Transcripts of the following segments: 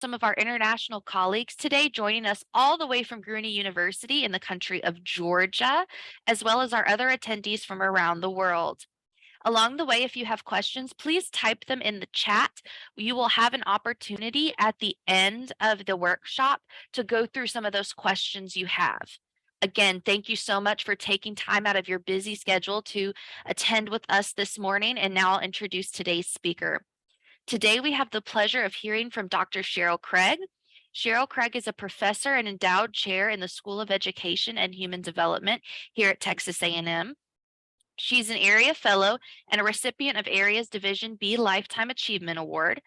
some of our international colleagues today joining us all the way from Gruny University in the country of Georgia, as well as our other attendees from around the world. Along the way, if you have questions, please type them in the chat. You will have an opportunity at the end of the workshop to go through some of those questions you have. Again, thank you so much for taking time out of your busy schedule to attend with us this morning. And now I'll introduce today's speaker. Today, we have the pleasure of hearing from Dr. Cheryl Craig. Cheryl Craig is a professor and endowed chair in the School of Education and Human Development here at Texas A&M. She's an area fellow and a recipient of AREA's Division B Lifetime Achievement Award,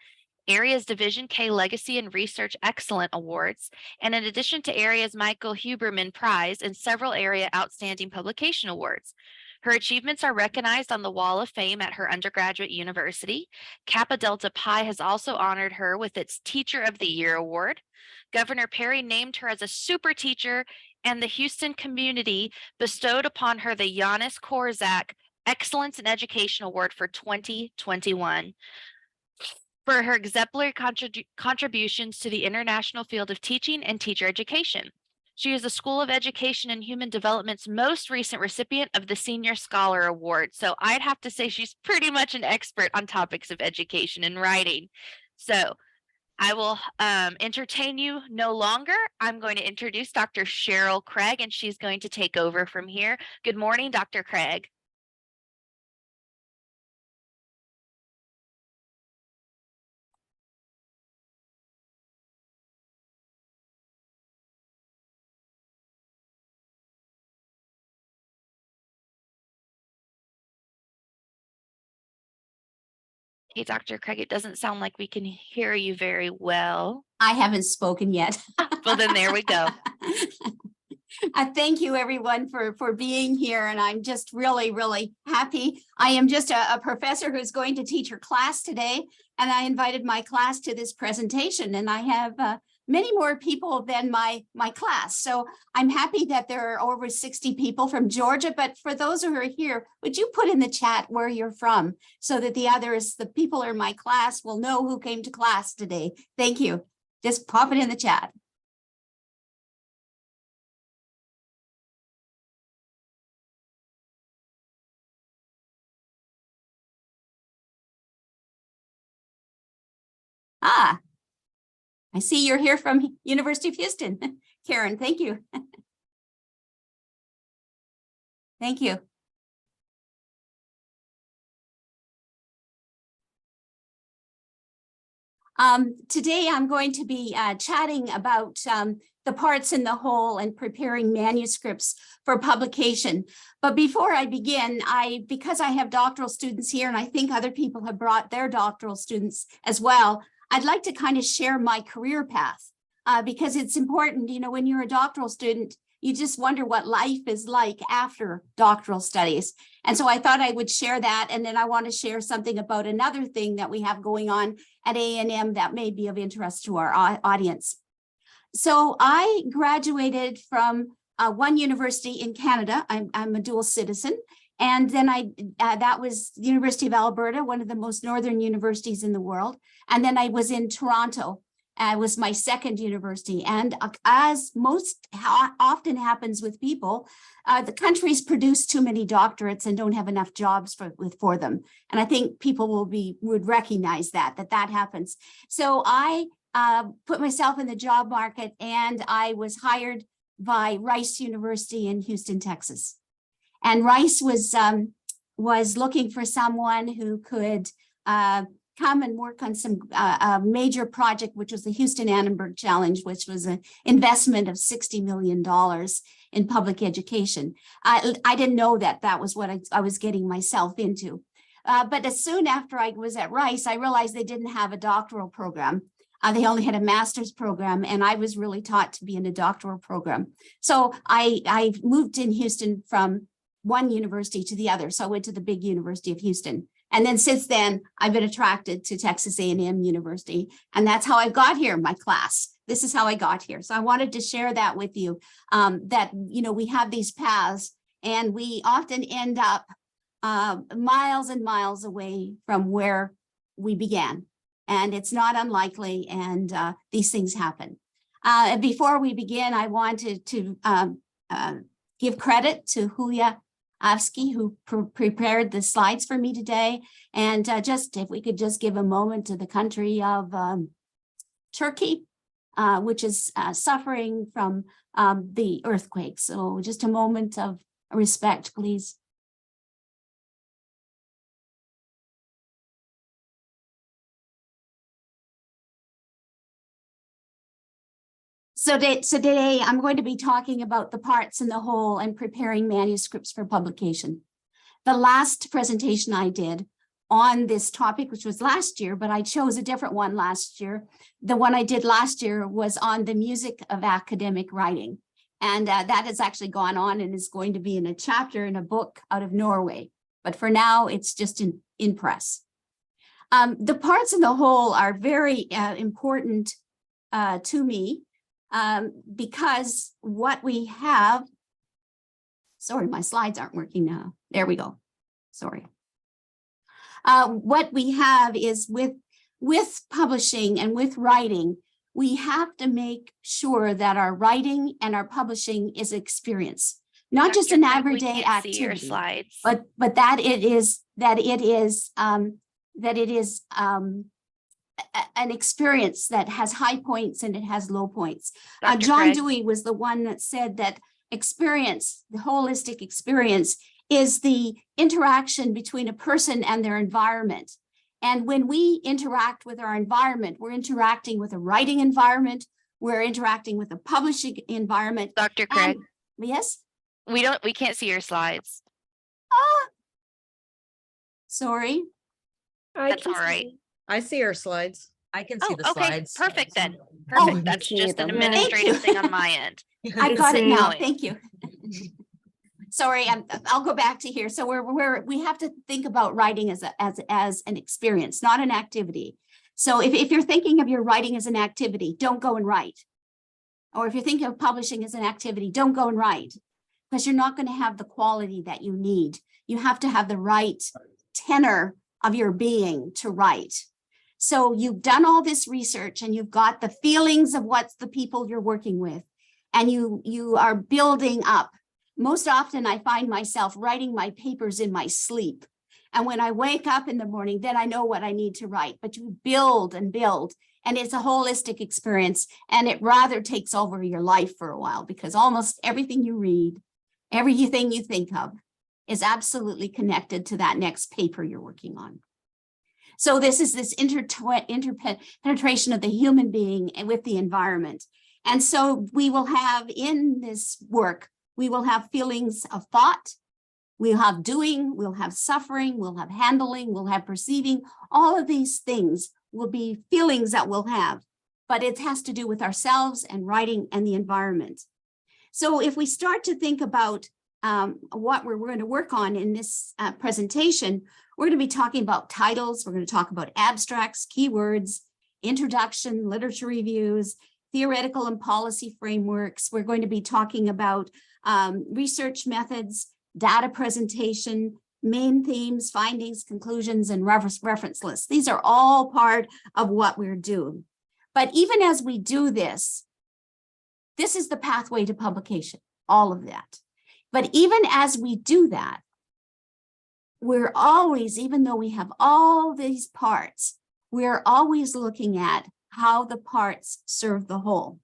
AREA's Division K Legacy and Research Excellent Awards, and in addition to AREA's Michael Huberman Prize and several AREA Outstanding Publication Awards. Her achievements are recognized on the Wall of Fame at her undergraduate university. Kappa Delta Pi has also honored her with its Teacher of the Year Award. Governor Perry named her as a super teacher, and the Houston community bestowed upon her the Giannis Korzak Excellence in Education Award for 2021 for her exemplary contributions to the international field of teaching and teacher education. She is the School of Education and Human Development's most recent recipient of the Senior Scholar Award. So I'd have to say she's pretty much an expert on topics of education and writing. So I will entertain you no longer. I'm going to introduce Dr. Cheryl Craig, and she's going to take over from here. Good morning, Dr. Craig. Hey, Dr. Craig, it doesn't sound like we can hear you very well. I haven't spoken yet. Well, then there we go. Thank you, everyone, for being here. And I'm just really, really happy. I am just a professor who's going to teach her class today. And I invited my class to this presentation. And I have many more people than my class. So I'm happy that there are over 60 people from Georgia. But for those who are here, would you put in the chat where you're from so that the people in my class will know who came to class today? Thank you. Just pop it in the chat. I see you're here from University of Houston. Karen, thank you. Thank you. Today I'm going to be chatting about the parts in the whole and preparing manuscripts for publication. But before I begin, because I have doctoral students here, and I think other people have brought their doctoral students as well, I'd like to kind of share my career path because it's important. You know, when you're a doctoral student, you just wonder what life is like after doctoral studies. And so I thought I would share that. And then I want to share something about another thing that we have going on at A&M that may be of interest to our audience. So I graduated from one university in Canada. I'm a dual citizen. And then that was the University of Alberta, one of the most northern universities in the world. And then I was in Toronto. It was my second university. And as most often happens with people, the countries produce too many doctorates and don't have enough jobs for them. And I think people would recognize that happens. So I put myself in the job market, and I was hired by Rice University in Houston, Texas. And Rice was looking for someone who could come and work on some major project, which was the Houston Annenberg Challenge, which was an investment of $60 million in public education. I didn't know that was what I was getting myself into. But as soon after I was at Rice, I realized they didn't have a doctoral program. They only had a master's program, and I was really taught to be in a doctoral program. So I moved in Houston from one university to the other. So I went to the big University of Houston. And then since then, I've been attracted to Texas A&M University. And that's how I got here, my class. This is how I got here. So I wanted to share that with you, that, you know, we have these paths and we often end up miles and miles away from where we began. and it's not unlikely, and these things happen. Before we begin, I wanted to give credit to Julia Avsky, who prepared the slides for me today. And just if we could just give a moment to the country of Turkey, which is suffering from the earthquake. So just a moment of respect, please. So today I'm going to be talking about the parts and the whole and preparing manuscripts for publication. The last presentation I did on this topic, which was last year, but I chose a different one last year. The one I did last year was on the music of academic writing. And that has actually gone on and is going to be in a chapter in a book out of Norway. But for now, it's just in press. The parts and the whole are very important to me. Because what we have, sorry, my slides aren't working now. There we go. Sorry. What we have is with publishing and with writing, we have to make sure that our writing and our publishing is experience, not just an everyday activity, but that it is an experience that has high points and it has low points. John Dewey was the one that said that experience, the holistic experience, is the interaction between a person and their environment. And when we interact with our environment, we're interacting with a writing environment, we're interacting with a publishing environment. Dr. Craig. Yes? We can't see your slides. Sorry. That's all right. I see our slides. I can see the slides. Perfect then. Perfect. Oh, That's see just an them. administrative thing on my end. I got it now. see. Thank you. Sorry, I'll go back to here. So we have to think about writing as an experience, not an activity. So if you're thinking of your writing as an activity, don't go and write. Or if you're thinking of publishing as an activity, don't go and write, because you're not going to have the quality that you need. You have to have the right tenor of your being to write. So you've done all this research and you've got the feelings of what's the people you're working with, and you are building up. Most often I find myself writing my papers in my sleep. And when I wake up in the morning, then I know what I need to write. But you build and build, and it's a holistic experience, and it rather takes over your life for a while, because almost everything you read, everything you think of is absolutely connected to that next paper you're working on. So this is this interpenetration of the human being with the environment. And so we will have in this work, we will have feelings of thought, we'll have doing, we'll have suffering, we'll have handling, we'll have perceiving. All of these things will be feelings that we'll have, but it has to do with ourselves and writing and the environment. So if we start to think about what we're going to work on in this presentation, we're going to be talking about titles, we're going to talk about abstracts, keywords, introduction, literature reviews, theoretical and policy frameworks. We're going to be talking about research methods, data presentation, main themes, findings, conclusions, and reference lists. These are all part of what we're doing. But even as we do this, this is the pathway to publication, all of that. But even as we do that, we're always, even though we have all these parts, we're always looking at how the parts serve the whole.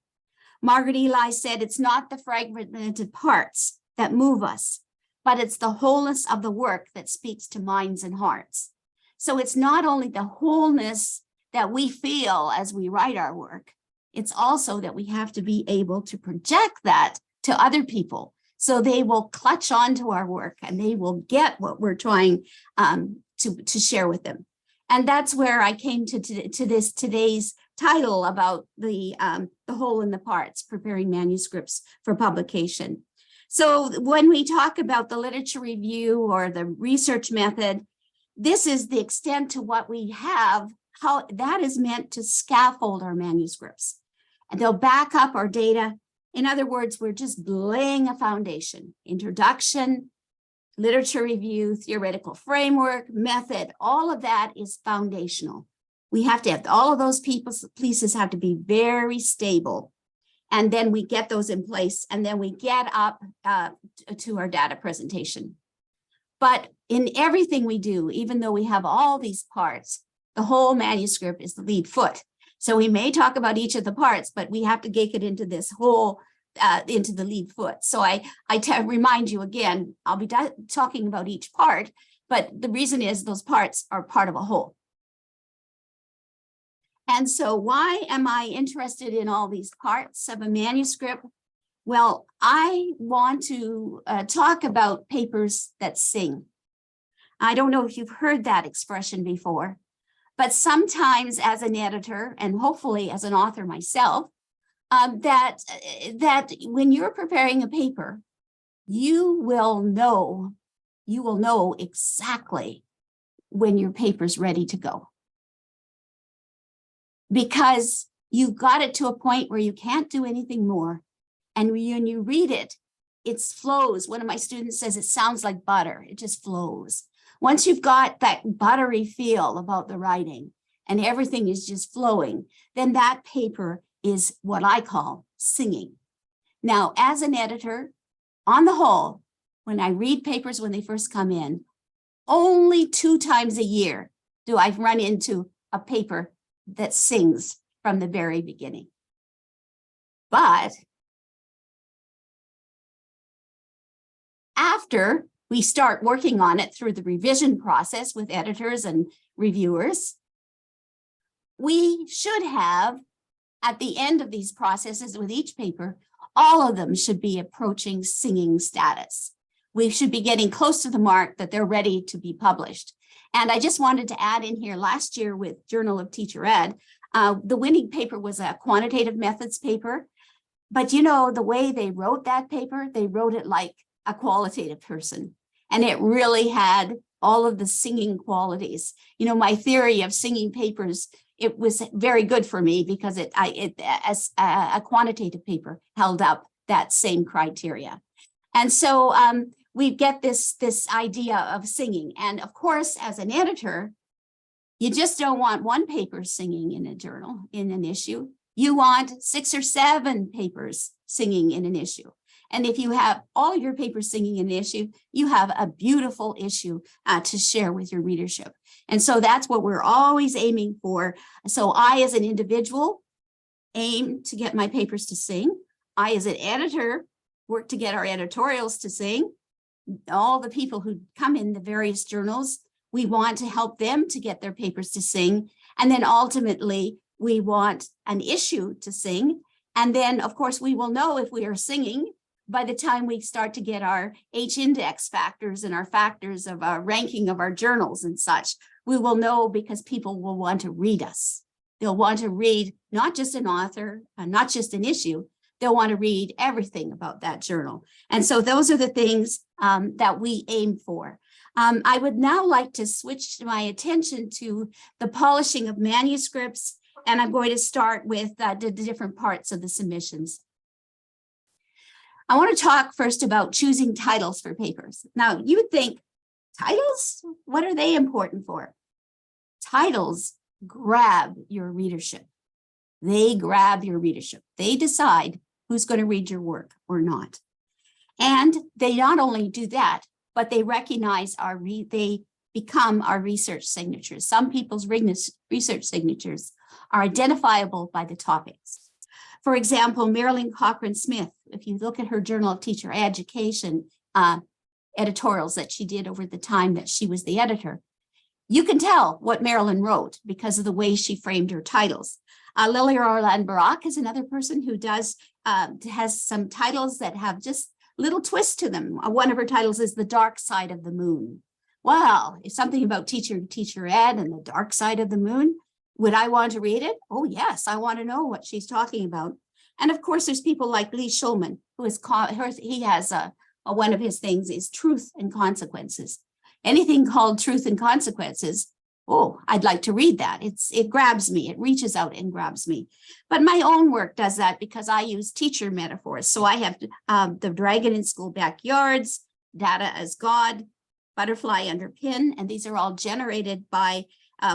Margaret Ely said, it's not the fragmented parts that move us, but it's the wholeness of the work that speaks to minds and hearts. So it's not only the wholeness that we feel as we write our work, it's also that we have to be able to project that to other people, so they will clutch onto our work and they will get what we're trying to share with them. And that's where I came to today's title about the whole and the parts, preparing manuscripts for publication. So when we talk about the literature review or the research method, this is the extent to what we have, how that is meant to scaffold our manuscripts. And they'll back up our data. In other words, we're just laying a foundation, introduction, literature review, theoretical framework, method, all of that is foundational. We have to have all of those pieces have to be very stable. And then we get those in place, and then we get up to our data presentation. But in everything we do, even though we have all these parts, the whole manuscript is the lead foot. So we may talk about each of the parts, but we have to get it into this whole, into the lead foot. So I remind you again, I'll be talking about each part, but the reason is those parts are part of a whole. And so why am I interested in all these parts of a manuscript? Well, I want to talk about papers that sing. I don't know if you've heard that expression before, but sometimes as an editor, and hopefully as an author myself, that when you're preparing a paper, you will know exactly when your paper's ready to go. Because you've got it to a point where you can't do anything more. And when you read it, it flows. One of my students says it sounds like butter. It just flows. Once you've got that buttery feel about the writing and everything is just flowing, then that paper is what I call singing. Now, as an editor, on the whole, when I read papers when they first come in, only 2 times a year do I run into a paper that sings from the very beginning. But after we start working on it through the revision process with editors and reviewers, we should have, at the end of these processes with each paper, all of them should be approaching singing status. We should be getting close to the mark that they're ready to be published. And I just wanted to add in here, last year with Journal of Teacher Ed, the winning paper was a quantitative methods paper. But you know, the way they wrote that paper, they wrote it like a qualitative person. And it really had all of the singing qualities. You know, my theory of singing papers, it was very good for me because it as a quantitative paper held up that same criteria. And so we get this idea of singing. And of course, as an editor, you just don't want one paper singing in a journal, in an issue. You want 6 or 7 papers singing in an issue. And if you have all your papers singing in an issue, you have a beautiful issue to share with your readership. And so that's what we're always aiming for. So I, as an individual, aim to get my papers to sing. I, as an editor, work to get our editorials to sing. All the people who come in the various journals, we want to help them to get their papers to sing. And then ultimately, we want an issue to sing. And then, of course, we will know if we are singing by the time we start to get our H-index factors and our factors of our ranking of our journals and such. We will know because people will want to read us. They'll want to read not just an author, not just an issue. They'll want to read everything about that journal. And so those are the things that we aim for. I would now like to switch my attention to the polishing of manuscripts, and I'm going to start with the different parts of the submissions. I want to talk first about choosing titles for papers. Now, you would think, titles? What are they important for? Titles grab your readership. They grab your readership. They decide who's going to read your work or not. And they not only do that, but they recognize they become our research signatures. Some people's research signatures are identifiable by the topics. For example, Marilyn Cochran-Smith, if you look at her Journal of Teacher Education editorials that she did over the time that she was the editor, you can tell what Marilyn wrote because of the way she framed her titles. Lily Orland Barak is another person who has some titles that have just little twists to them. One of her titles is The Dark Side of the Moon. Well, it's something about teacher ed and the dark side of the moon. Would I want to read it? Oh, yes, I want to know what she's talking about. And of course, there's people like Lee Schulman, who is he has one of his things is Truth and Consequences. Anything called Truth and Consequences, oh, I'd like to read that. It grabs me. It reaches out and grabs me. But my own work does that because I use teacher metaphors. So I have the dragon in school backyards, data as God, butterfly under pin, and these are all generated by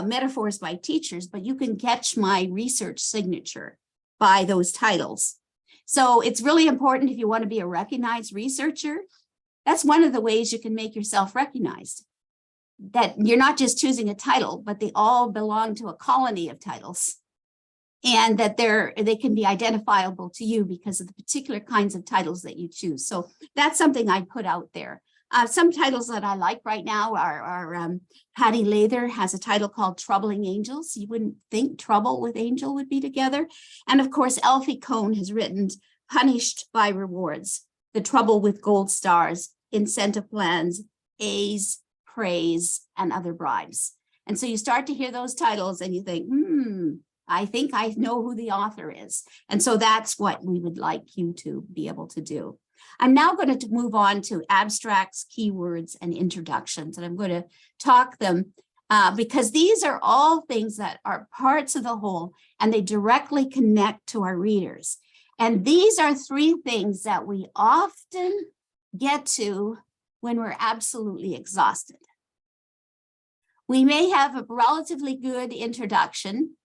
metaphors by teachers, but you can catch my research signature by those titles. So it's really important if you want to be a recognized researcher. That's one of the ways you can make yourself recognized. That you're not just choosing a title, but they all belong to a colony of titles. And that they can be identifiable to you because of the particular kinds of titles that you choose. So that's something I put out there. Some titles that I like right now are Patty Lather has a title called Troubling Angels. You wouldn't think trouble with angel would be together. And of course, Alfie Kohn has written Punished by Rewards, The Trouble with Gold Stars, Incentive Plans, A's, Praise, and Other Bribes. And so you start to hear those titles and you think, I think I know who the author is. And so that's what we would like you to be able to do. I'm now going to move on to abstracts, keywords, and introductions. And I'm going to talk them because these are all things that are parts of the whole and they directly connect to our readers. And these are three things that we often get to when we're absolutely exhausted. We may have a relatively good introduction,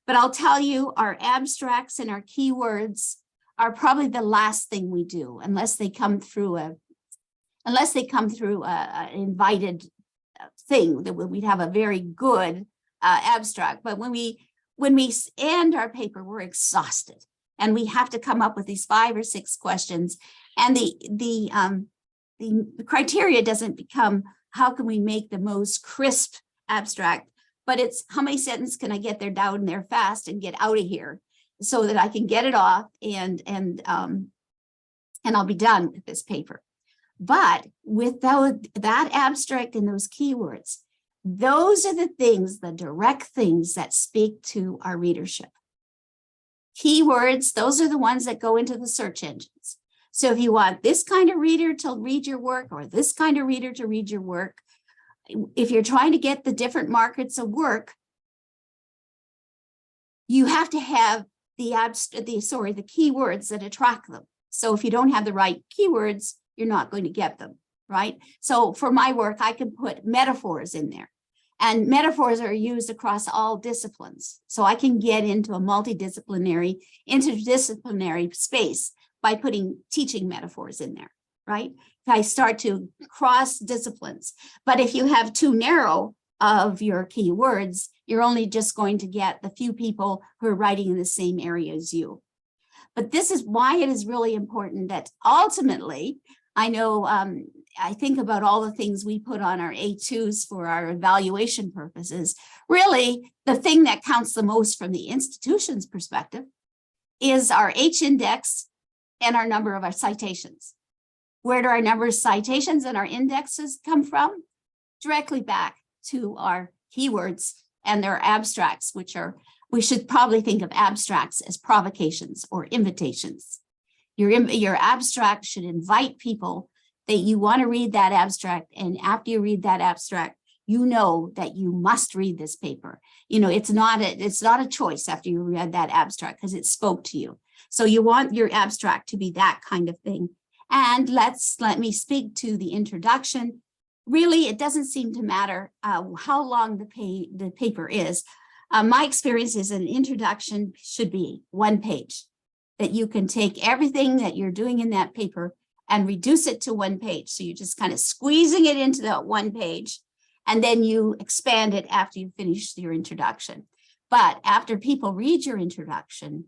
but I'll tell you our abstracts and our keywords are probably the last thing we do unless they come through an invited thing that we'd have a very good abstract. But when we end our paper, we're exhausted and we have to come up with these 5 or 6 questions. And the criteria doesn't become how can we make the most crisp abstract, but it's how many sentences can I get there down there fast and get out of here so that I can get it off and I'll be done with this paper. But without that abstract and those keywords, those are the things, the direct things that speak to our readership. Keywords, those are the ones that go into the search engines. So if you want this kind of reader to read your work or this kind of reader to read your work, if you're trying to get the different markets of work, you have to have the keywords that attract them. So if you don't have the right keywords, you're not going to get them, right? So for my work, I can put metaphors in there. And metaphors are used across all disciplines. So I can get into a multidisciplinary, interdisciplinary space by putting teaching metaphors in there, right? I start to cross disciplines. But if you have too narrow of your keywords, you're only just going to get the few people who are writing in the same area as you. But this is why it is really important that ultimately, I know I think about all the things we put on our A2s for our evaluation purposes. Really, the thing that counts the most from the institution's perspective is our H index and our number of our citations. Where do our number of citations and our indexes come from? Directly back to our keywords and their abstracts, which are, we should probably think of abstracts as provocations or invitations. Your abstract should invite people that you want to read that abstract. And after you read that abstract, you know that you must read this paper. You know, it's not a choice after you read that abstract because it spoke to you. So you want your abstract to be that kind of thing. And let me speak to the introduction. Really, it doesn't seem to matter how long the paper is. My experience is an introduction should be 1 page, that you can take everything that you're doing in that paper and reduce it to 1 page. So you're just kind of squeezing it into that 1 page, and then you expand it after you finish your introduction. But after people read your introduction,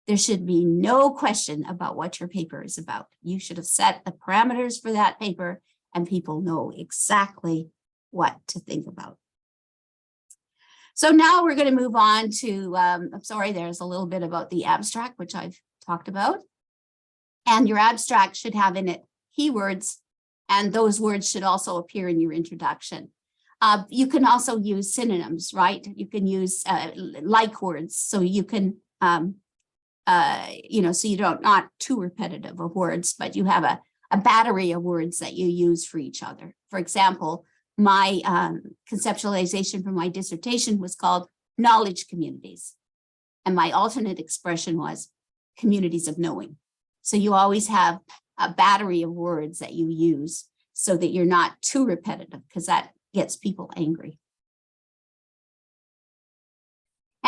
there should be no question about what your paper is about. You should have set the parameters for that paper and people know exactly what to think about. So now we're going to move on to, I'm sorry, there's a little bit about the abstract, which I've talked about. And your abstract should have in it keywords, and those words should also appear in your introduction. You can also use synonyms, right? You can use like words, so you can, so you don't, not too repetitive of words, but you have a battery of words that you use for each other. For example, my conceptualization for my dissertation was called knowledge communities. And my alternate expression was communities of knowing. So you always have a battery of words that you use so that you're not too repetitive, because that gets people angry.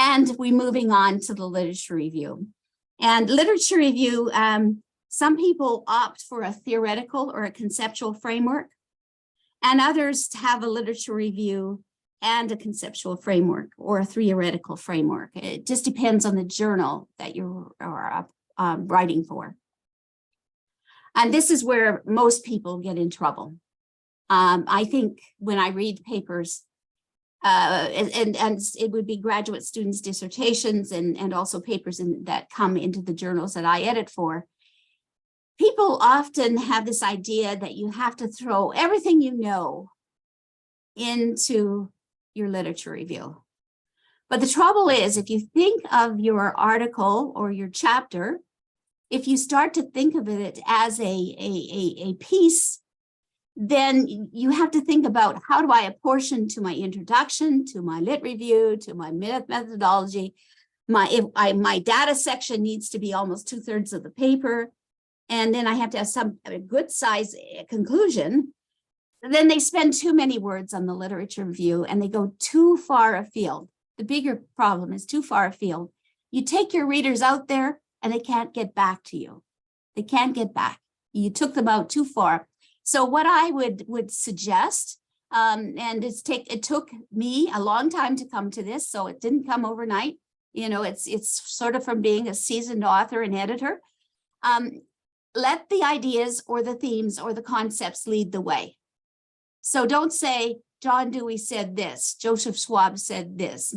And we're moving on to the literature review. And literature review, some people opt for a theoretical or a conceptual framework, and others have a literature review and a conceptual framework or a theoretical framework. It just depends on the journal that you are writing for. And this is where most people get in trouble. I think when I read papers, and it would be graduate students' dissertations and also papers that come into the journals that I edit for. People often have this idea that you have to throw everything you know into your literature review. But the trouble is, if you think of your article or your chapter, if you start to think of it as a piece, then you have to think about, how do I apportion to my introduction, to my lit review, to my methodology. My data section needs to be almost 2/3 of the paper. And then I have to have a good size conclusion. And then they spend too many words on the literature review and they go too far afield. The bigger problem is too far afield. You take your readers out there and they can't get back to you. They can't get back. You took them out too far. So what I would suggest, and it took me a long time to come to this, so it didn't come overnight. You know, it's sort of from being a seasoned author and editor. Let the ideas or the themes or the concepts lead the way. So don't say, John Dewey said this, Joseph Schwab said this,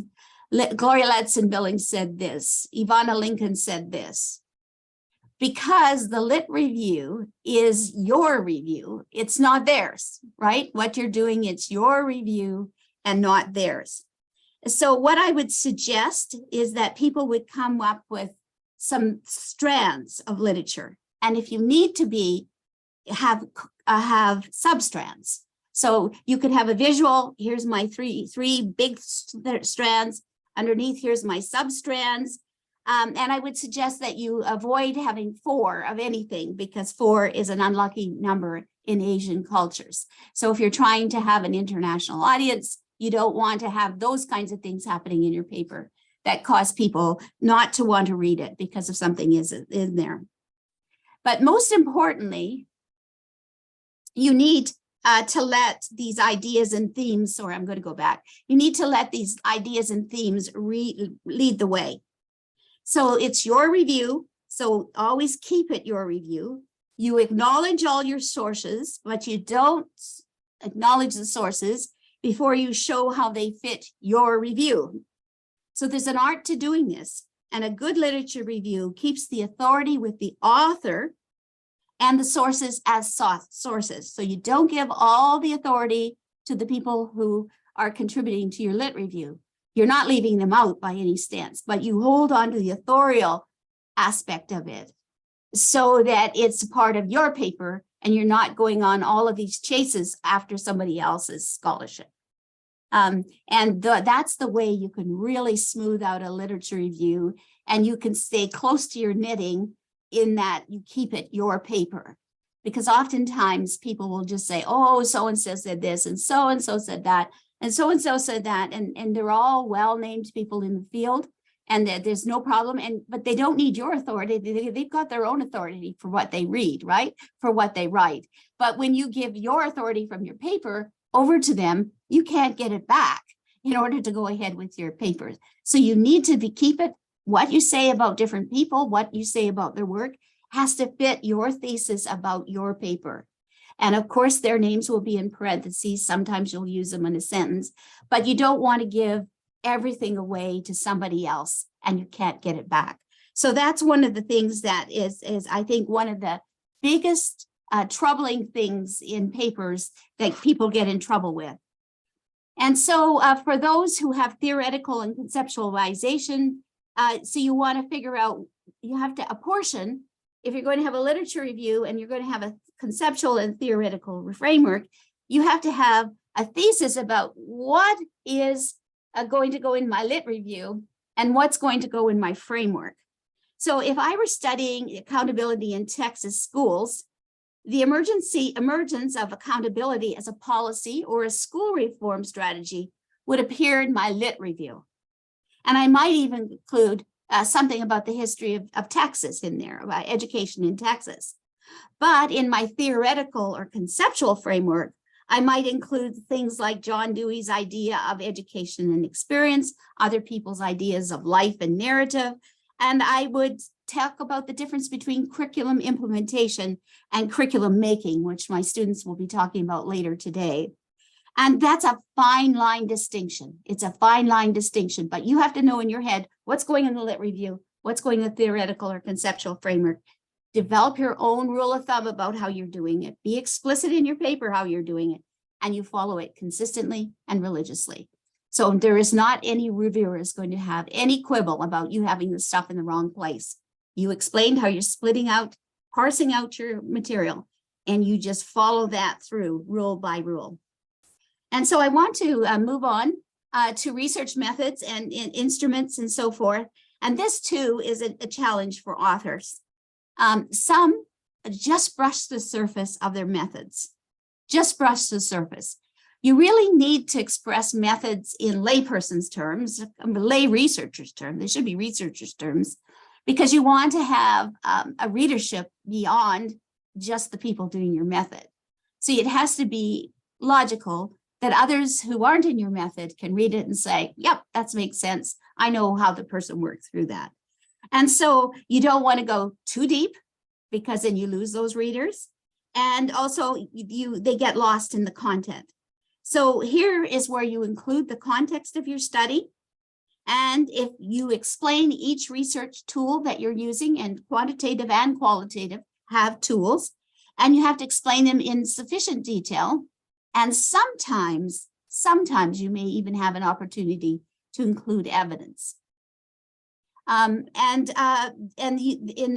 Gloria Ladson-Billings said this, Ivana Lincoln said this. Because the lit review is your review, it's not theirs, right? What you're doing, it's your review and not theirs. So what I would suggest is that people would come up with some strands of literature. And if you need to have substrands. So you could have a visual, here's my three big strands, underneath here's my substrands. And I would suggest that you avoid having 4 of anything, because 4 is an unlucky number in Asian cultures. So if you're trying to have an international audience, you don't want to have those kinds of things happening in your paper that cause people not to want to read it because of something is in there. But most importantly, you need to let these ideas and themes, sorry, I'm going to go back. You need to let these ideas and themes lead the way. So it's your review. So always keep it your review. You acknowledge all your sources, but you don't acknowledge the sources before you show how they fit your review. So there's an art to doing this. And a good literature review keeps the authority with the author and the sources as sources. So you don't give all the authority to the people who are contributing to your lit review. You're not leaving them out by any stance, but you hold on to the authorial aspect of it so that it's part of your paper and you're not going on all of these chases after somebody else's scholarship. That's the way you can really smooth out a literature review, and you can stay close to your knitting in that you keep it your paper. Because oftentimes people will just say, oh, so-and-so said this and so said that and so said that, and they're all well-named people in the field, and there's no problem. But they don't need your authority. They've got their own authority for what they read, right? For what they write. But when you give your authority from your paper over to them, you can't get it back in order to go ahead with your papers. So you need to keep it. What you say about different people, what you say about their work has to fit your thesis about your paper. And of course, their names will be in parentheses. Sometimes you'll use them in a sentence, but you don't want to give everything away to somebody else and you can't get it back. So that's one of the things that is I think, one of the biggest troubling things in papers that people get in trouble with. And so for those who have theoretical and conceptualization, so you want to figure out, you have to apportion. If you're going to have a literature review and you're going to have a conceptual and theoretical framework, you have to have a thesis about what is going to go in my lit review and what's going to go in my framework. So if I were studying accountability in Texas schools, the emergence of accountability as a policy or a school reform strategy would appear in my lit review. And I might even include something about the history of Texas in there, about education in Texas. But in my theoretical or conceptual framework, I might include things like John Dewey's idea of education and experience, other people's ideas of life and narrative, and I would talk about the difference between curriculum implementation and curriculum making, which my students will be talking about later today. And that's a fine line distinction. It's a fine line distinction, but you have to know in your head what's going in the lit review, what's going in the theoretical or conceptual framework. Develop your own rule of thumb about how you're doing it. Be explicit in your paper how you're doing it, and you follow it consistently and religiously. So there is not any reviewer is going to have any quibble about you having the stuff in the wrong place. You explained how you're splitting out, parsing out your material, and you just follow that through rule by rule. And so I want to move on to research methods and instruments and so forth. And this too is a challenge for authors. Some just brush the surface of their methods, just brush the surface. You really need to express methods in layperson's terms, lay researchers' terms. They should be researchers' terms, because you want to have a readership beyond just the people doing your method. So it has to be logical that others who aren't in your method can read it and say, yep, that makes sense. I know how the person worked through that. And so you don't want to go too deep, because then you lose those readers. And also they get lost in the content. So here is where you include the context of your study. And if you explain each research tool that you're using, and quantitative and qualitative have tools, and you have to explain them in sufficient detail. And sometimes you may even have an opportunity to include evidence. In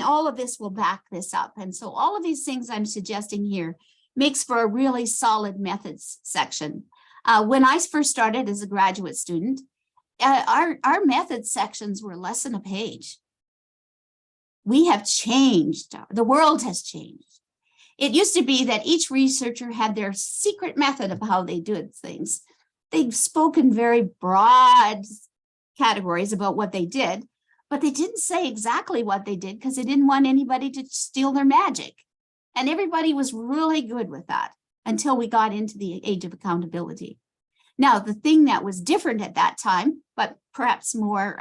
all of this will back this up. And so all of these things I'm suggesting here makes for a really solid methods section. When I first started as a graduate student, our methods sections were less than a page. We have changed. The world has changed. It used to be that each researcher had their secret method of how they did things. They've spoken very broad categories about what they did, but they didn't say exactly what they did because they didn't want anybody to steal their magic. And everybody was really good with that until we got into the age of accountability. Now, the thing that was different at that time, but perhaps more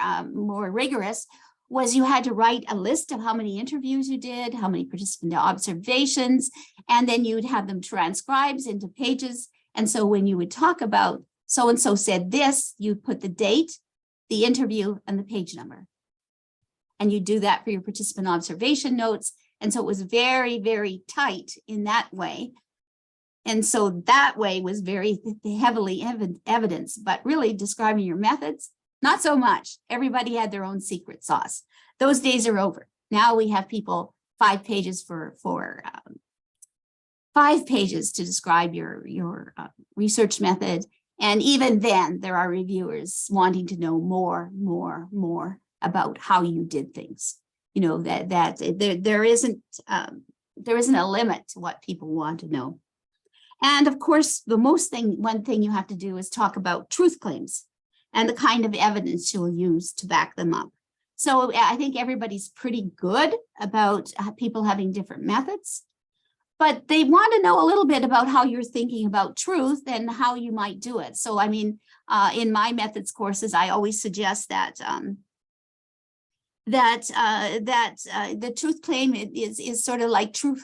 rigorous, was you had to write a list of how many interviews you did, how many participant observations, and then you'd have them transcribed into pages. And so when you would talk about so-and-so said this, you put the date, the interview, and the page number. And you do that for your participant observation notes. And so it was very, very tight in that way. And so that way was very heavily evidence, but really describing your methods, not so much. Everybody had their own secret sauce. Those days are over. Now we have people 5 pages for 5 pages to describe your research method. And even then there are reviewers wanting to know more about how you did things. You know, that there isn't a limit to what people want to know. And of course, one thing you have to do is talk about truth claims and the kind of evidence you'll use to back them up. So I think everybody's pretty good about people having different methods, but they want to know a little bit about how you're thinking about truth and how you might do it. So, I mean, in my methods courses, I always suggest that the truth claim is sort of like true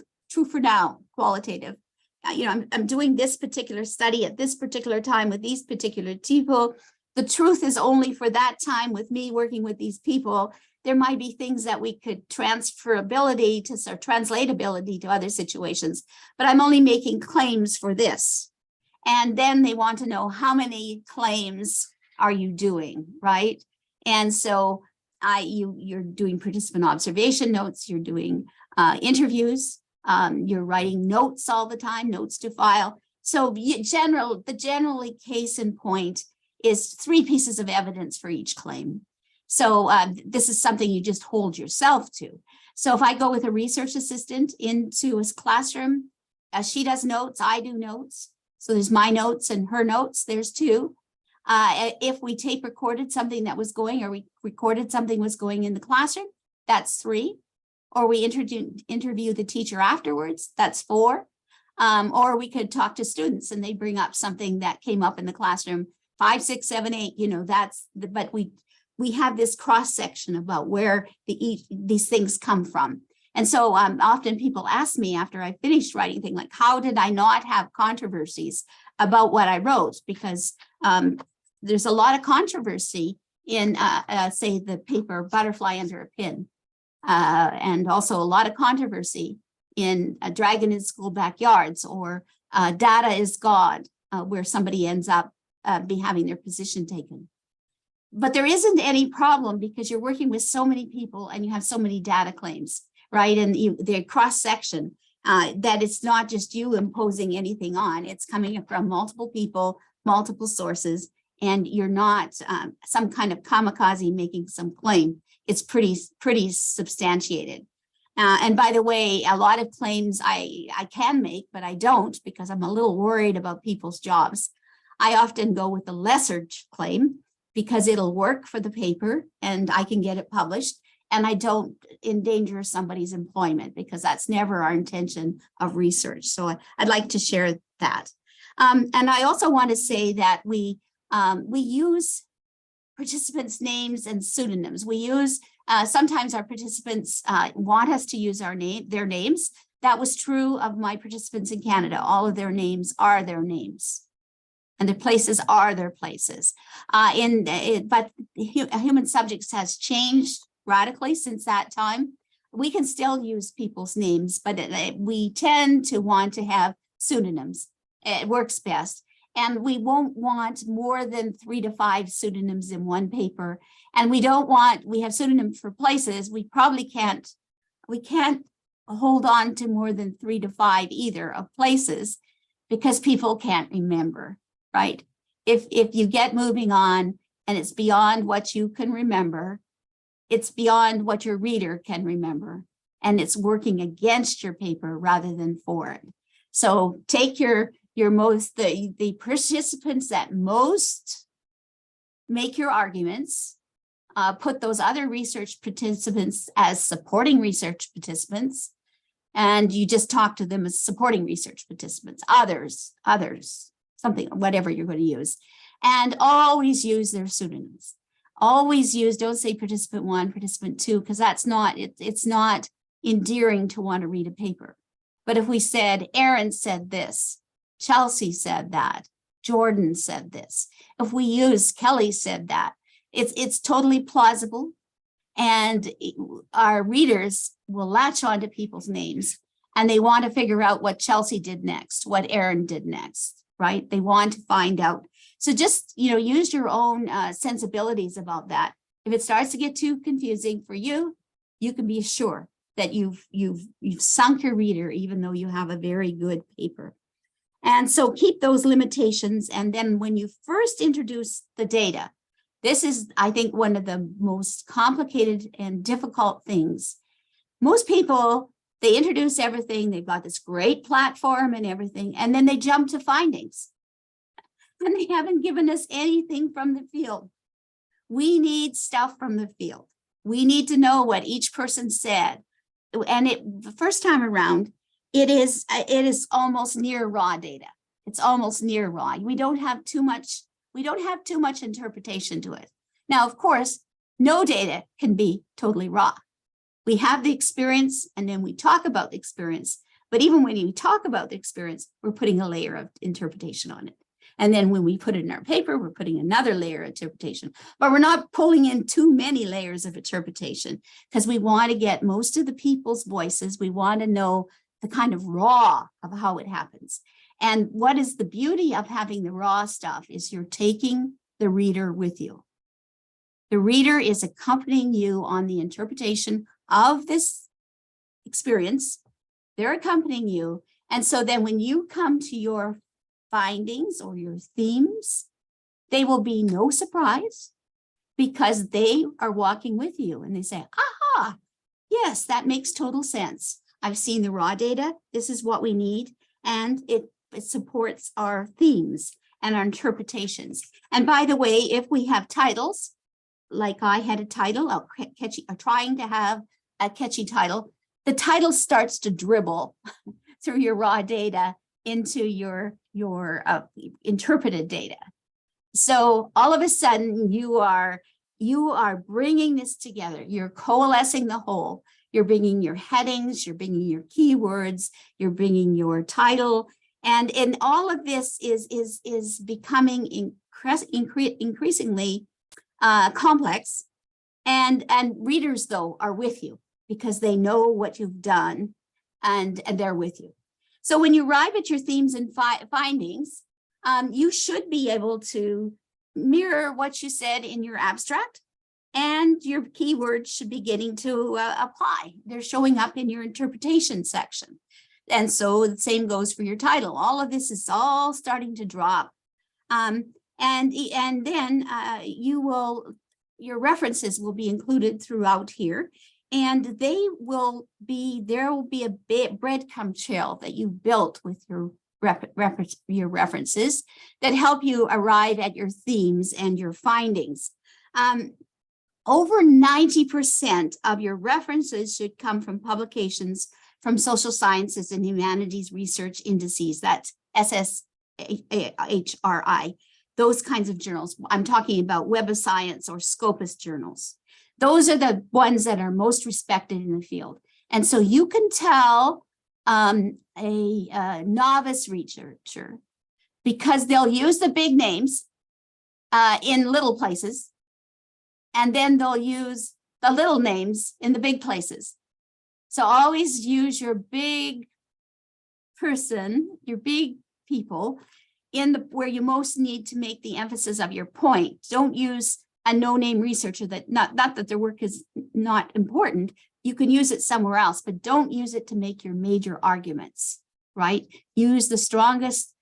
for now, qualitative. I'm doing this particular study at this particular time with these particular people. The truth is only for that time with me working with these people. There might be things that we could translatability to other situations, but I'm only making claims for this. And then they want to know how many claims are you doing, right? And so you're doing participant observation notes, you're doing interviews, you're writing notes all the time, notes to file. So the generally case in point is 3 pieces of evidence for each claim. So this is something you just hold yourself to. So if I go with a research assistant into a classroom, she does notes, I do notes. So there's my notes and her notes, there's 2. If we tape recorded something that was going, or we recorded something was going in the classroom, that's 3. Or we interview the teacher afterwards, that's 4. Or we could talk to students and they bring up something that came up in the classroom, 5, 6, 7, 8, but we have this cross section about where these things come from. And so often people ask me after I finished writing things like, how did I not have controversies about what I wrote? Because there's a lot of controversy in, say, the paper Butterfly Under a Pin. And also a lot of controversy in A Dragon in School Backyards, or Data is God, where somebody ends up having their position taken. But there isn't any problem because you're working with so many people and you have so many data claims, right? And they're cross-section, that it's not just you imposing anything on, it's coming from multiple people, multiple sources, and you're not some kind of kamikaze making some claim. It's pretty substantiated. And by the way, a lot of claims I can make, but I don't because I'm a little worried about people's jobs. I often go with the lesser claim because it'll work for the paper and I can get it published, and I don't endanger somebody's employment because that's never our intention of research. So I'd like to share that. And I also want to say that we use participants' names and pseudonyms. We use, sometimes our participants want us to use their names. That was true of my participants in Canada. All of their names are their names. And their places are their places. But human subjects has changed radically since that time. We can still use people's names, but we tend to want to have pseudonyms. It works best. And we won't want more than 3 to 5 pseudonyms in one paper. And we have pseudonyms for places. We can't hold on to more than 3 to 5 either of places because people can't remember. Right? If you get moving on and it's beyond what you can remember, it's beyond what your reader can remember, and it's working against your paper rather than for it. So take the participants that most make your arguments, put those other research participants as supporting research participants, and you just talk to them as supporting research participants, others. Something, whatever you're going to use, and always use their pseudonyms. Always use, don't say participant 1, participant 2, because that's not, it's not endearing to want to read a paper. But if we said, Aaron said this, Chelsea said that, Jordan said this, if we use Kelly said that, it's totally plausible, and our readers will latch on to people's names, and they want to figure out what Chelsea did next, what Aaron did next. Right? They want to find out. So just, use your own sensibilities about that. If it starts to get too confusing for you, you can be sure that you've sunk your reader, even though you have a very good paper. And so keep those limitations. And then when you first introduce the data, this is, I think, one of the most complicated and difficult things. Most people, they introduce everything. They've got this great platform and everything, and then they jump to findings. And they haven't given us anything from the field. We need stuff from the field. We need to know what each person said. And the first time around, it is almost near raw data. It's almost near raw. We don't have too much interpretation to it. Now, of course, no data can be totally raw. We have the experience and then we talk about the experience. But even when we talk about the experience, we're putting a layer of interpretation on it. And then when we put it in our paper, we're putting another layer of interpretation. But we're not pulling in too many layers of interpretation because we want to get most of the people's voices. We want to know the kind of raw of how it happens. And what is the beauty of having the raw stuff is you're taking the reader with you. The reader is accompanying you on the interpretation of this experience. They're accompanying you. And so then when you come to your findings or your themes, they will be no surprise because they are walking with you and they say, aha, yes, that makes total sense. I've seen the raw data. This is what we need. And it supports our themes. and our interpretations. And by the way, if we have titles, like I had a title, trying to have a catchy title, the title starts to dribble through your raw data into your interpreted data. So all of a sudden you are bringing this together. You're coalescing the whole. You're bringing your headings, you're bringing your keywords, you're bringing your title, and all of this is becoming increasingly complex. And readers, though, are with you because they know what you've done, and they're with you. So when you arrive at your themes and findings, you should be able to mirror what you said in your abstract, and your keywords should be getting to apply. They're showing up in your interpretation section. And so the same goes for your title. All of this is all starting to drop. And then your references will be included throughout here. And there will be a breadcrumb trail that you built with your references that help you arrive at your themes and your findings. Over 90% of your references should come from publications from social sciences and humanities research indices. That's SSHRI, those kinds of journals. I'm talking about Web of Science or Scopus journals. Those are the ones that are most respected in the field. And so you can tell a novice researcher, because they'll use the big names in little places, and then they'll use the little names in the big places. So always use your big person, your big people where you most need to make the emphasis of your point. Don't use a no-name researcher that not that their work is not important. You can use it somewhere else, but don't use it to make your major arguments, right? Use the strongest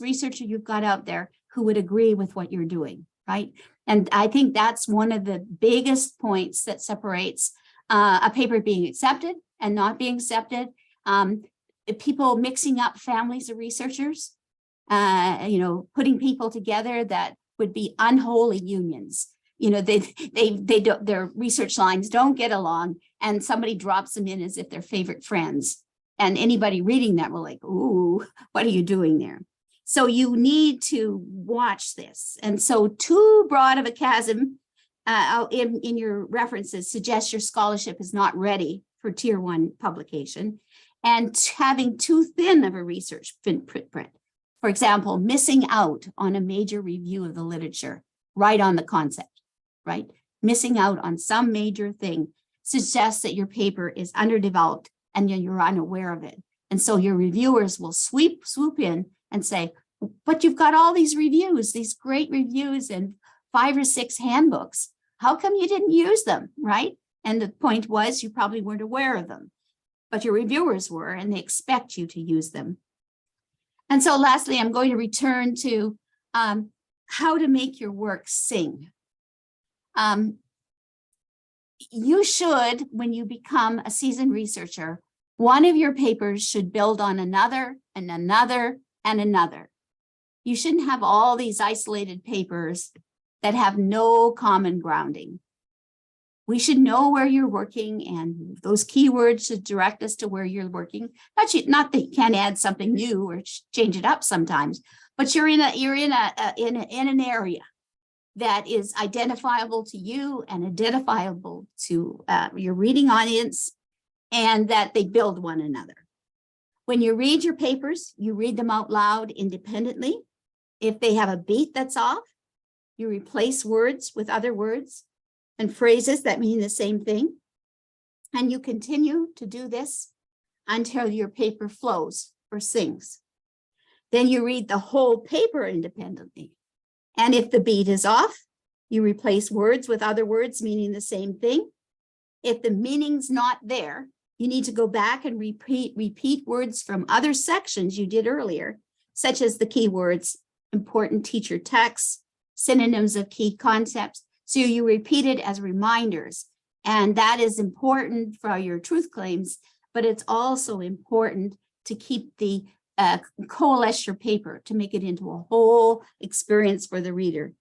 researcher you've got out there who would agree with what you're doing, right? And I think that's one of the biggest points that separates a paper being accepted and not being accepted. People mixing up families of researchers, putting people together that would be unholy unions. Their research lines don't get along, and somebody drops them in as if they're favorite friends. And anybody reading that will like, ooh, what are you doing there? So you need to watch this. And so too broad of a chasm in your references suggests your scholarship is not ready for tier 1 publication, and having too thin of a research footprint. For example, missing out on a major review of the literature right on the concept, right? Missing out on some major thing suggests that your paper is underdeveloped and you're unaware of it. And so your reviewers will swoop in and say, but you've got all these reviews, these great reviews and 5 or 6 handbooks. How come you didn't use them, right? And the point was you probably weren't aware of them, but your reviewers were, and they expect you to use them. And so lastly, I'm going to return to how to make your work sing. You should, when you become a seasoned researcher, one of your papers should build on another and another and another. You shouldn't have all these isolated papers that have no common grounding. We should know where you're working, and those keywords should direct us to where you're working. Not that you can't add something new or change it up sometimes, but you're in an area that is identifiable to you and identifiable to your reading audience, and that they build one another. When you read your papers, you read them out loud independently. If they have a beat that's off, you replace words with other words and phrases that mean the same thing. And you continue to do this until your paper flows or sings. Then you read the whole paper independently. And if the beat is off, you replace words with other words meaning the same thing. If the meaning's not there, you need to go back and repeat words from other sections you did earlier, such as the keywords, important teacher texts, synonyms of key concepts. So you repeat it as reminders. And that is important for your truth claims, but it's also important to keep the coalesce your paper to make it into a whole experience for the reader.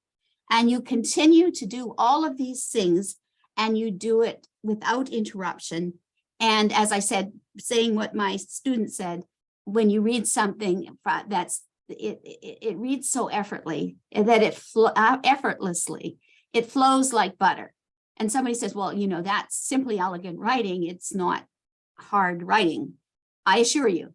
And you continue to do all of these things, and you do it without interruption. And as I said, saying what my student said, when you read something it reads so effortlessly that effortlessly, it flows like butter. And somebody says, well, that's simply elegant writing. It's not hard writing. I assure you,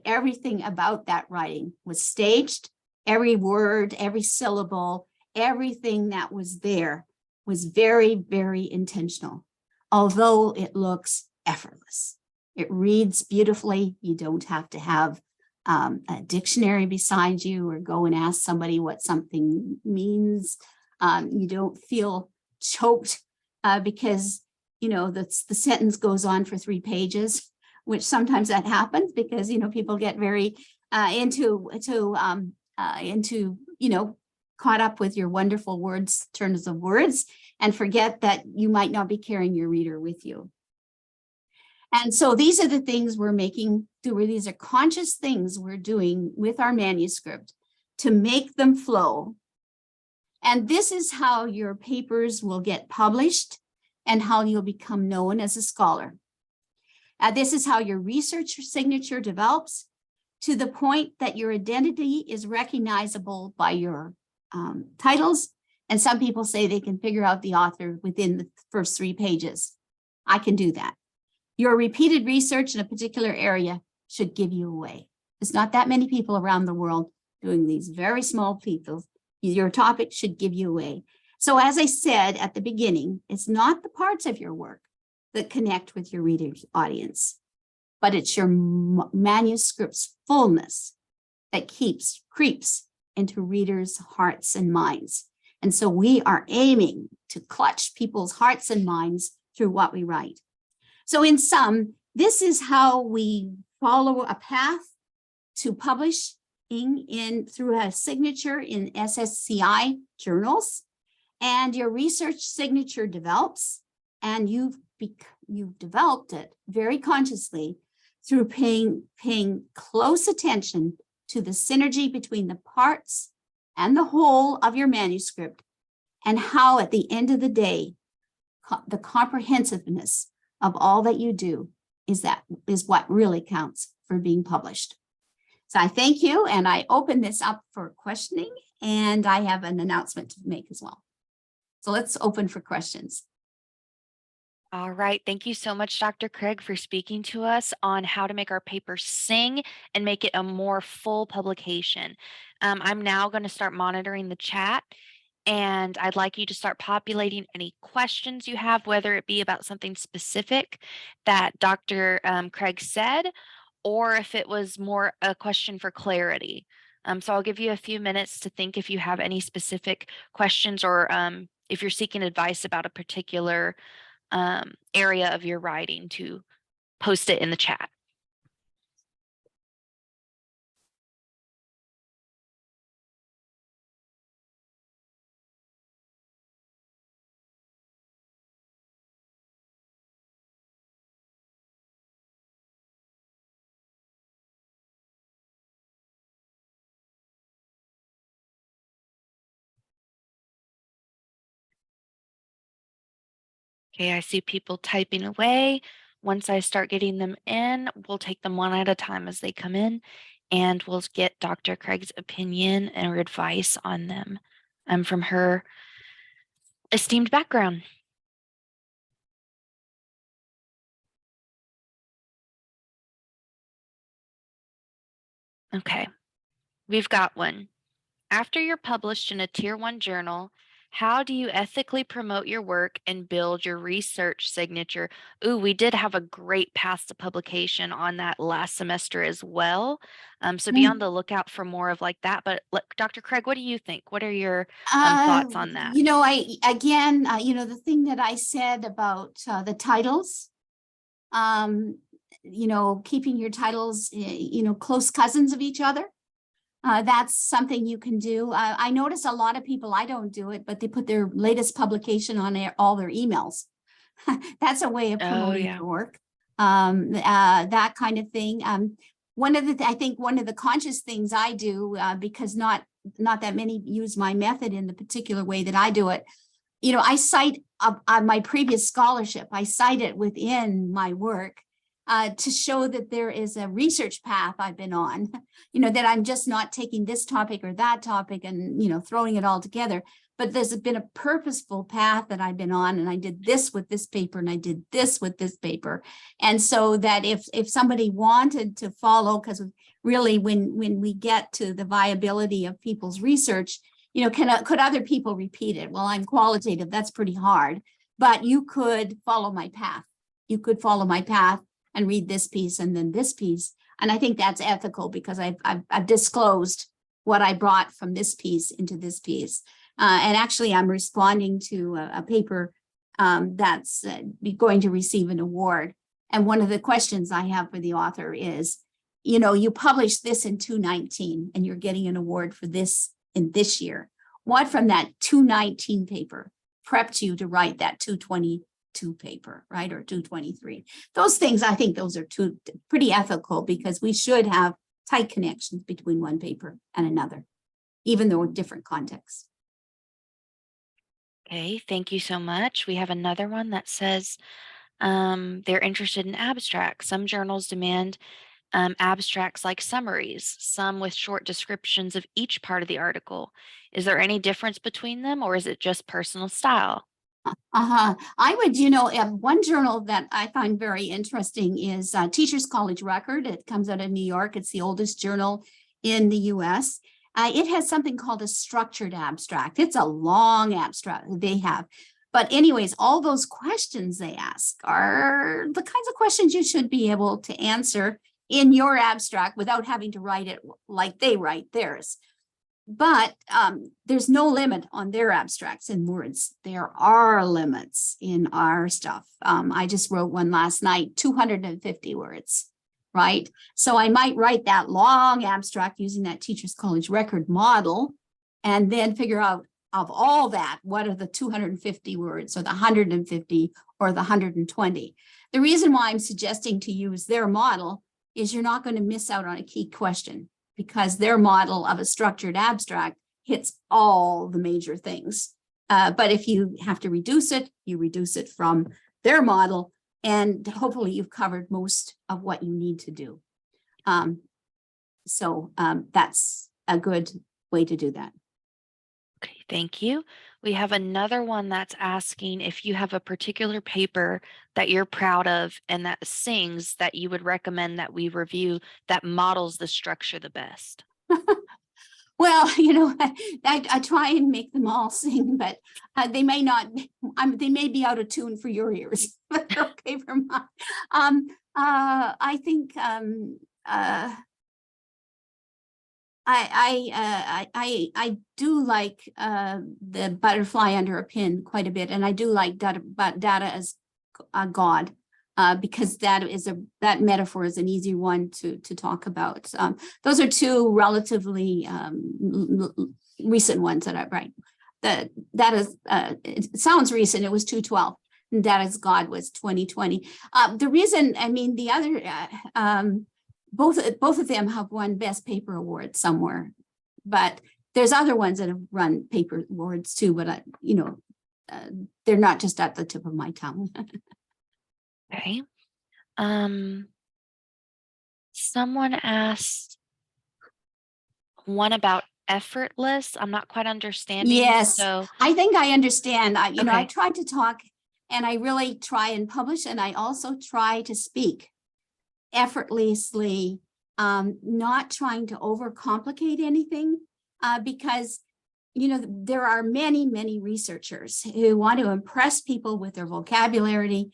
everything about that writing was staged. Every word, every syllable, everything that was there was very, very intentional, although it looks effortless. It reads beautifully. You don't have to have a dictionary beside you or go and ask somebody what something means. You don't feel choked because, the sentence goes on for 3 pages, which sometimes that happens because, people get very caught up with your wonderful turns of words and forget that you might not be carrying your reader with you. And so these are the things we're making through. These are conscious things we're doing with our manuscript to make them flow. And this is how your papers will get published and how you'll become known as a scholar. This is how your research signature develops to the point that your identity is recognizable by your titles. And some people say they can figure out the author within the first 3 pages. I can do that. Your repeated research in a particular area should give you away. There's not that many people around the world doing these very small people. Your topic should give you away. So as I said at the beginning, it's not the parts of your work that connect with your reader's audience, but it's your manuscript's fullness that creeps into readers' hearts and minds. And so we are aiming to clutch people's hearts and minds through what we write. So in sum, this is how we follow a path to publishing through a signature in SSCI journals, and your research signature develops, and you've developed it very consciously through paying close attention to the synergy between the parts and the whole of your manuscript, and how at the end of the day, the comprehensiveness of all that you do is what really counts for being published. So I thank you, and I open this up for questioning, and I have an announcement to make as well. So let's open for questions. All right. Thank you so much, Dr. Craig, for speaking to us on how to make our paper sing and make it a more full publication. I'm now going to start monitoring the chat, and I'd like you to start populating any questions you have, whether it be about something specific that Dr. Craig said, or if it was more a question for clarity. So I'll give you a few minutes to think if you have any specific questions, or if you're seeking advice about a particular area of your writing, to post it in the chat. Okay, I see people typing away. Once I start getting them in, we'll take them one at a time as they come in, and we'll get Dr. Craig's opinion or advice on them from her esteemed background. Okay, we've got one. After you're published in a Tier 1 journal, how do you ethically promote your work and build your research signature? Ooh, we did have a great path to publication on that last semester as well. So be on the lookout for more of like that. But Dr. Craig, what do you think? What are your thoughts on that? The thing that I said about the titles, keeping your titles, close cousins of each other. That's something you can do. I notice a lot of people, I don't do it, but they put their latest publication on all their emails. That's a way of promoting your work. That kind of thing. I think one of the conscious things I do, because not that many use my method in the particular way that I do it, I cite my previous scholarship. I cite it within my work to show that there is a research path I've been on, that I'm just not taking this topic or that topic and, throwing it all together. But there's been a purposeful path that I've been on, and I did this with this paper, and I did this with this paper. And so that if somebody wanted to follow, because really when we get to the viability of people's research, could other people repeat it? Well, I'm qualitative, that's pretty hard, but you could follow my path. You could follow my path and read this piece and then this piece. And I think that's ethical because I've disclosed what I brought from this piece into this piece. And actually, I'm responding to a paper that's going to receive an award. And one of the questions I have for the author is, you published this in 2019 and you're getting an award for this in this year. What from that 2019 paper prepped you to write that 2022 paper, right? Or 223. Those things, I think those are pretty ethical because we should have tight connections between one paper and another, even though in different contexts. Okay, thank you so much. We have another one that says they're interested in abstracts. Some journals demand abstracts like summaries, some with short descriptions of each part of the article. Is there any difference between them, or is it just personal style? I would, one journal that I find very interesting is Teachers College Record. It comes out of New York. It's the oldest journal in the US. It has something called a structured abstract. It's a long abstract they have. But anyways, all those questions they ask are the kinds of questions you should be able to answer in your abstract without having to write it like they write theirs. But there's no limit on their abstracts in words. There are limits in our stuff. I just wrote one last night, 250 words, right? So I might write that long abstract using that Teachers College Record model and then figure out of all that, what are the 250 words or the 150 or the 120? The reason why I'm suggesting to use their model is you're not going to miss out on a key question, because their model of a structured abstract hits all the major things. But if you have to reduce it, you reduce it from their model, and hopefully you've covered most of what you need to do. So that's a good way to do that. Okay, thank you. We have another one that's asking if you have a particular paper that you're proud of and that sings that you would recommend that we review that models the structure the best. Well, I try and make them all sing, but they may not. They may be out of tune for your ears, but they're okay for mine. I think I do like the butterfly under a pin quite a bit, and I do like data as God, because that metaphor is an easy one to talk about. Those are two relatively recent ones that I write. That is it sounds recent. It was 2012. And that is God was 2020. The reason, I mean, the other. Both of them have won Best Paper Award somewhere, but there's other ones that have run paper awards too. But they're not just at the tip of my tongue. Okay. Someone asked one about effortless. I'm not quite understanding. Yes, So I think I understand. I Okay. tried to talk, and I really try and publish, and I also try to speak effortlessly, not trying to overcomplicate anything, because there are many researchers who want to impress people with their vocabulary,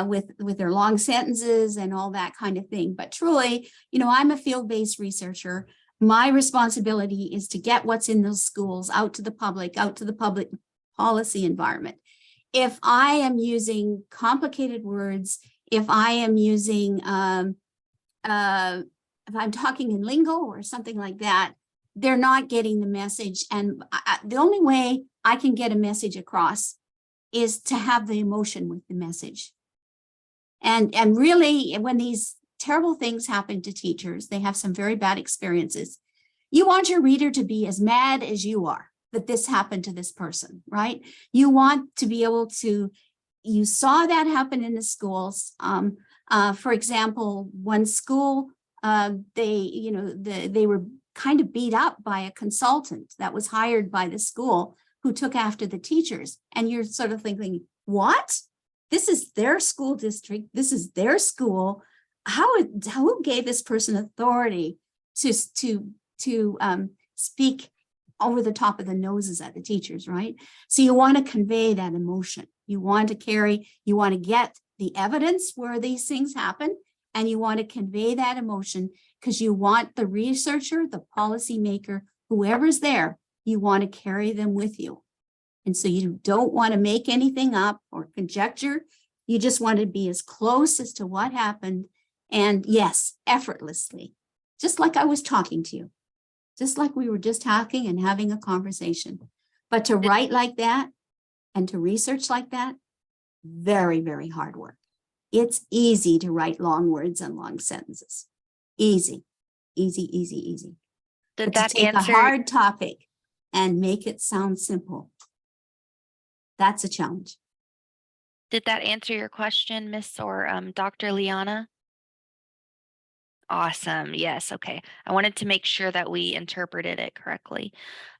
with their long sentences and all that kind of thing. But truly, I'm a field-based researcher. My responsibility is to get what's in those schools out to the public policy environment. If I am using complicated words, if I am using, if I'm talking in lingo or something like that, they're not getting the message. And the only way I can get a message across is to have the emotion with the message. And really, when these terrible things happen to teachers. They have some very bad experiences. You want your reader to be as mad as you are that this happened to this person, right? You want to be able to, you saw that happen in the schools. For example, one school, they were kind of beat up by a consultant that was hired by the school who took after the teachers. And you're sort of thinking, what? This is their school district. This is their school. Who gave this person authority to speak over the top of the noses at the teachers, right? So you want to convey that emotion. You want to get the evidence where these things happen, and you want to convey that emotion because you want the researcher, the policymaker, whoever's there, you want to carry them with you. And so you don't want to make anything up or conjecture. You just want to be as close as to what happened. And yes, effortlessly, just like I was talking to you, just like we were just talking and having a conversation. But to write like that and to research like that, very, very hard work. It's easy to write long words and long sentences. Easy, easy, easy, easy. Did But to that take answer? a hard topic and make it sound simple, that's a challenge. Did that answer your question, Miss or Dr. Liana? Awesome. Yes. Okay. I wanted to make sure that we interpreted it correctly.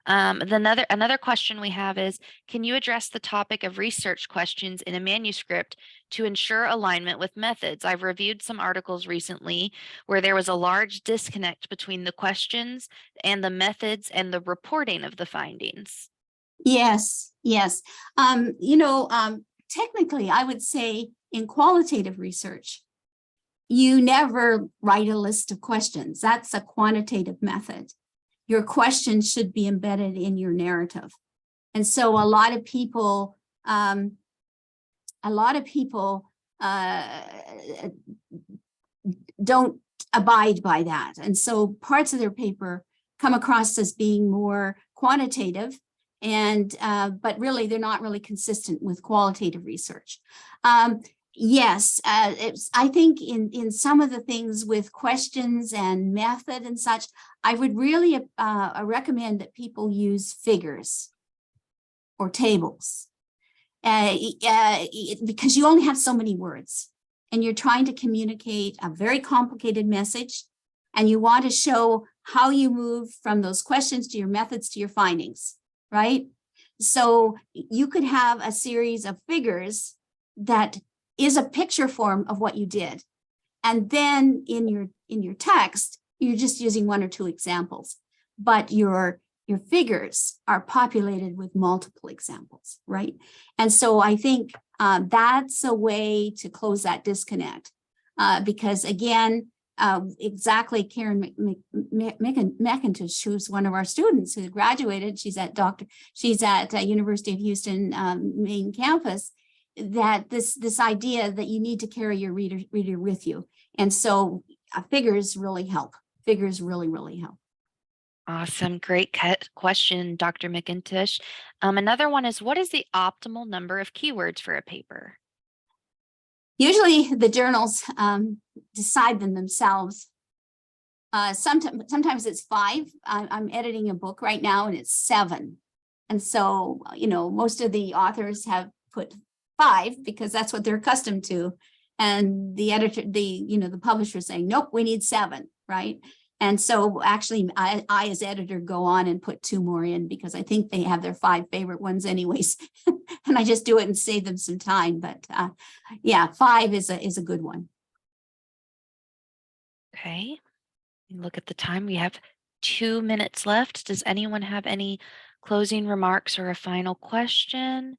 Another question we have is, can you address the topic of research questions in a manuscript to ensure alignment with methods? I've reviewed some articles recently where there was a large disconnect between the questions and the methods and the reporting of the findings. Yes, yes. Technically, I would say in qualitative research, you never write a list of questions. That's a quantitative method. Your questions should be embedded in your narrative. And so a lot of people don't abide by that. And so parts of their paper come across as being more quantitative, and but really they're not really consistent with qualitative research. Yes, I think in some of the things with questions and method and such, I would really recommend that people use figures or tables because you only have so many words and you're trying to communicate a very complicated message, and you want to show how you move from those questions to your methods to your findings, right? So you could have a series of figures that is a picture form of what you did. And then in your text, you're just using one or two examples, but your figures are populated with multiple examples, right? And so I think that's a way to close that disconnect because again, exactly Karen McIntosh, who's one of our students who graduated, she's at University of Houston main campus, that this idea that you need to carry your reader with you. And so figures really help. Figures really help. Awesome. Great question, Dr. McIntosh. Another one is, what is the optimal number of keywords for a paper? Usually the journals decide them themselves. Sometimes it's 5. I'm editing a book right now and it's 7. And so, most of the authors have put 5 because that's what they're accustomed to. And the editor, the publisher is saying, nope, we need 7, right? And so actually I as editor go on and put 2 more in because I think they have their 5 favorite ones anyways. And I just do it and save them some time. But yeah, 5 is a good one. Okay. Look at the time. We have 2 minutes left. Does anyone have any closing remarks or a final question?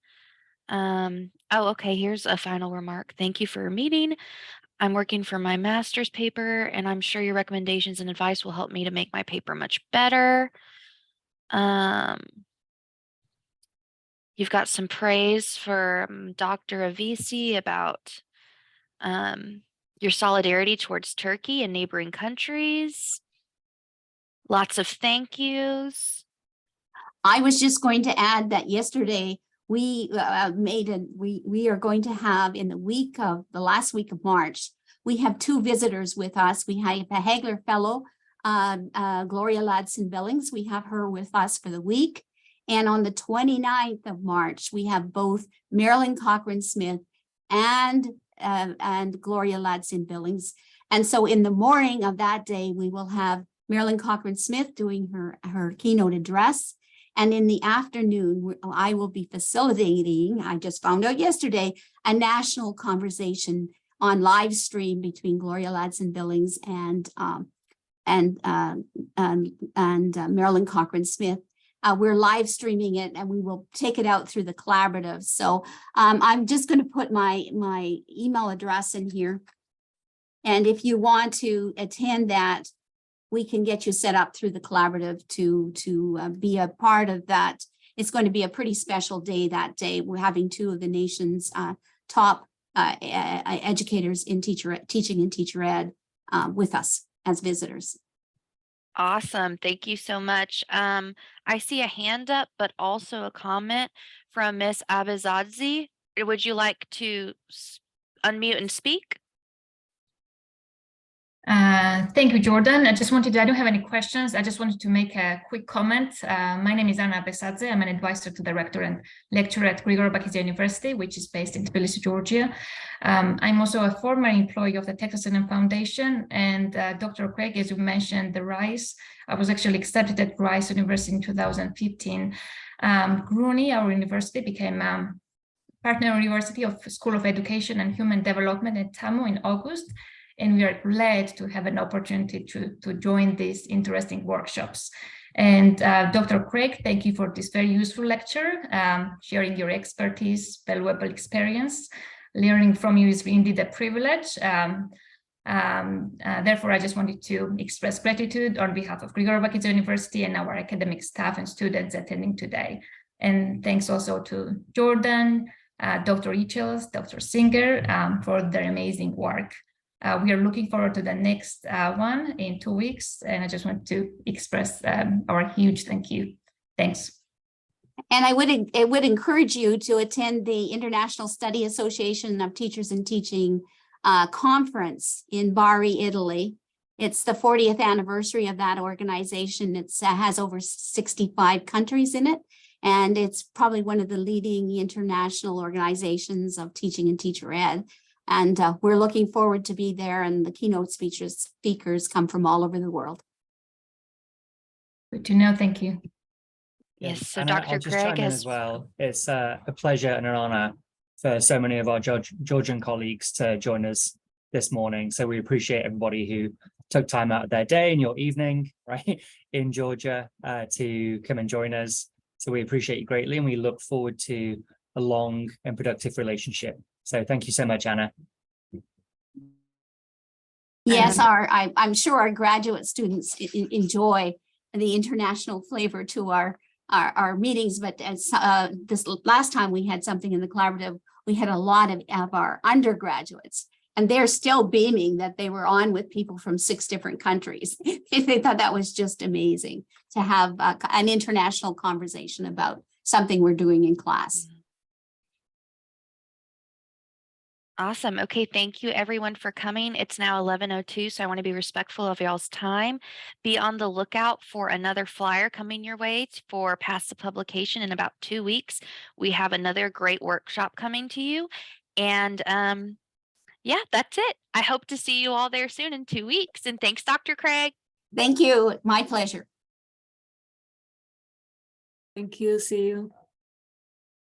Okay, here's a final remark. Thank you for your meeting. I'm working for my master's paper, and I'm sure your recommendations and advice will help me to make my paper much better. You've got some praise for Dr. Avisi about your solidarity towards Turkey and neighboring countries. Lots of thank yous. I was just going to add that yesterday we are going to have in the last week of March, we have two visitors with us. We have a Hagler Fellow, Gloria Ladson-Billings. We have her with us for the week. And on the 29th of March, we have both Marilyn Cochran-Smith and Gloria Ladson-Billings. And so in the morning of that day, we will have Marilyn Cochran-Smith doing her keynote address. And in the afternoon, I will be facilitating, I just found out yesterday, a national conversation on live stream between Gloria Ladson-Billings and Marilyn Cochran-Smith. We're live streaming it and we will take it out through the collaborative. So I'm just going to put my email address in here. And if you want to attend that, we can get you set up through the collaborative to be a part of that. It's going to be a pretty special day that day. We're having two of the nation's top educators in teaching and teacher ed with us as visitors. Awesome. Thank you so much. I see a hand up, but also a comment from Miss Abizadzi. Would you like to unmute and speak? Thank you, Jordan. I don't have any questions. I just wanted to make a quick comment. My name is Anna Besadze. I'm an advisor to the rector and lecturer at Grigor Bakidze University, which is based in Tbilisi, Georgia. I'm also a former employee of the Texas A&M Foundation, and Dr. Craig, as you mentioned, the Rice. I was actually accepted at Rice University in 2015. GRUNY, our university, became partner university of School of Education and Human Development at TAMU in August. And we are glad to have an opportunity to join these interesting workshops. And Dr. Craig, thank you for this very useful lecture, sharing your expertise, valuable experience. Learning from you is indeed a privilege. Therefore, I just wanted to express gratitude on behalf of Grigor Bakidze University and our academic staff and students attending today. And thanks also to Jordan, Dr. Ichels, Dr. Singer for their amazing work. We are looking forward to the next one in 2 weeks, and I just want to express our huge thank you. Thanks. And I would encourage you to attend the International Study Association of Teachers and Teaching conference in Bari, Italy. It's the 40th anniversary of that organization. It has over 65 countries in it, and it's probably one of the leading international organizations of teaching and teacher ed. And we're looking forward to be there, and the keynote speakers come from all over the world. Good to know. Thank you. Yes, so and Dr. I'll just Craig chime in has as well. It's a pleasure and an honor for so many of our Georgian colleagues to join us this morning. So we appreciate everybody who took time out of their day and your evening, right, in Georgia to come and join us. So we appreciate you greatly, and we look forward to a long and productive relationship. So thank you so much, Anna. Yes, I'm sure our graduate students enjoy the international flavor to our meetings, but as this last time we had something in the collaborative, we had a lot of our undergraduates, and they're still beaming that they were on with people from 6 different countries. They thought that was just amazing to have an international conversation about something we're doing in class. Awesome. Okay, thank you everyone for coming. It's now 11:02, so I want to be respectful of y'all's time. Be on the lookout for another flyer coming your way for Pass the Publication in about 2 weeks. We have another great workshop coming to you. And yeah, that's it. I hope to see you all there soon in 2 weeks. And thanks, Dr. Craig. Thank you. My pleasure. Thank you. See you.